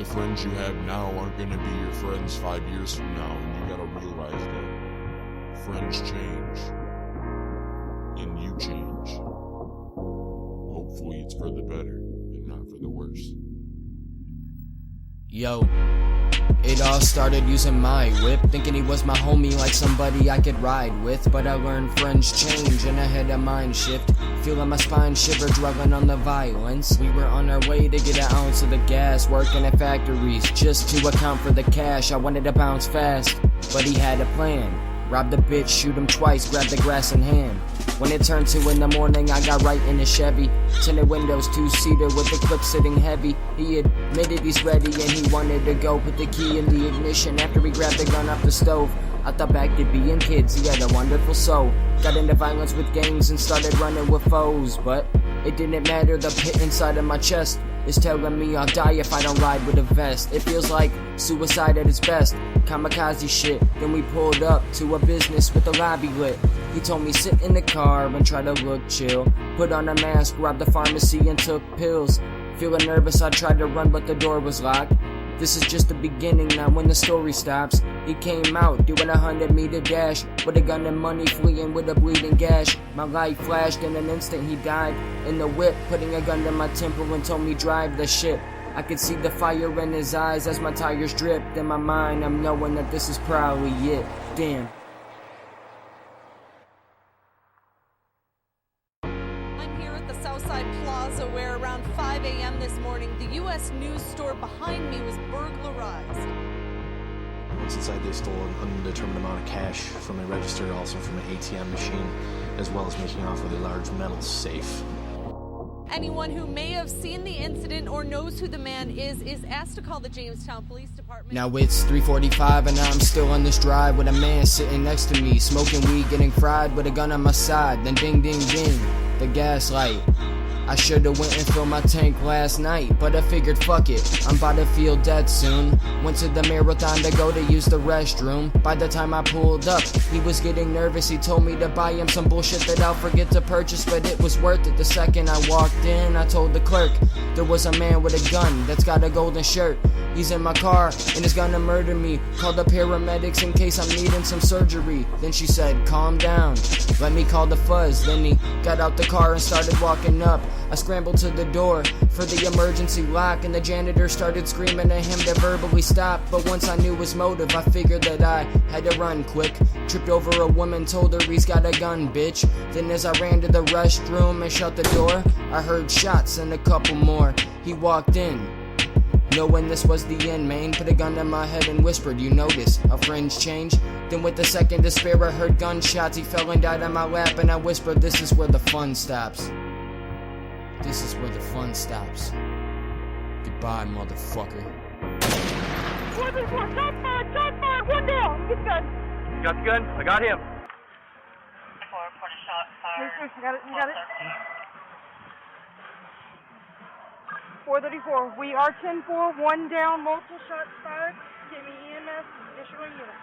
the friends you have now aren't gonna be your friends 5 years from now, and you gotta realize that. Friends change. And you change. Hopefully it's for the better, and not for the worse. Yo, it all started using my whip, thinking he was my homie, like somebody I could ride with. But I learned friends change and I had a mind shift, feeling my spine shiver, dwelling on the violence. We were on our way to get an ounce of the gas, working at factories just to account for the cash. I wanted to bounce fast, but he had a plan. Rob the bitch, shoot him twice, grab the grass in hand. When it turned 2 in the morning, I got right in the Chevy. Tinted windows, 2-seater with the clip sitting heavy. He admitted he's ready and he wanted to go. Put the key in the ignition after he grabbed the gun off the stove. I thought back to being kids, he had a wonderful soul. Got into violence with gangs and started running with foes. But it didn't matter, the pit inside of my chest is telling me I'll die if I don't ride with a vest. It feels like suicide at its best, kamikaze shit. Then we pulled up to a business with the lobby lit. He told me sit in the car and try to look chill. Put on a mask, robbed the pharmacy and took pills. Feeling nervous, I tried to run but the door was locked. This is just the beginning, not when the story stops. He came out doing a 100-meter dash with a gun and money, fleeing with a bleeding gash. My light flashed in an instant, he died in the whip, putting a gun to my temple and told me drive the ship. I could see the fire in his eyes as my tires dripped. In my mind, I'm knowing that this is probably it. Damn. Southside Plaza, where around 5 a.m. this morning, the U.S. News store behind me was burglarized. Once inside, they stole an undetermined amount of cash from a register, also from an ATM machine, as well as making off with a large metal safe. Anyone who may have seen the incident or knows who the man is asked to call the Jamestown Police Department. Now it's 3:45 and I'm still on this drive with a man sitting next to me, smoking weed, getting fried with a gun on my side. Then ding ding ding, the gas light. I should've went and filled my tank last night, but I figured fuck it, I'm about to feel dead soon. Went to the marathon to go to use the restroom. By the time I pulled up, he was getting nervous. He told me to buy him some bullshit that I'll forget to purchase, but it was worth it. The second I walked in, I told the clerk there was a man with a gun that's got a golden shirt. He's in my car and is gonna murder me. Call the paramedics in case I'm needing some surgery. Then she said, calm down, let me call the fuzz. Then he got out the car and started walking up. I scrambled to the door for the emergency lock, and the janitor started screaming at him to verbally stop. But once I knew his motive, I figured that I had to run quick. Tripped over a woman, told her he's got a gun, bitch. Then as I ran to the restroom and shut the door, I heard shots and a couple more. He walked in, knowing this was the end, man. Put a gun to my head and whispered, you notice our friends change? Then with a second despair, I heard gunshots. He fell and died on my lap, and I whispered, this is where the fun stops. This is where the fun stops. Goodbye, motherfucker. 434, shot fired, one down. Get the gun. You got the gun? I got him. 4, report a shot fired. Yes, you got it, you got it. 434, we are 10-4, one down, multiple shots fired. Get me EMS, additional unit.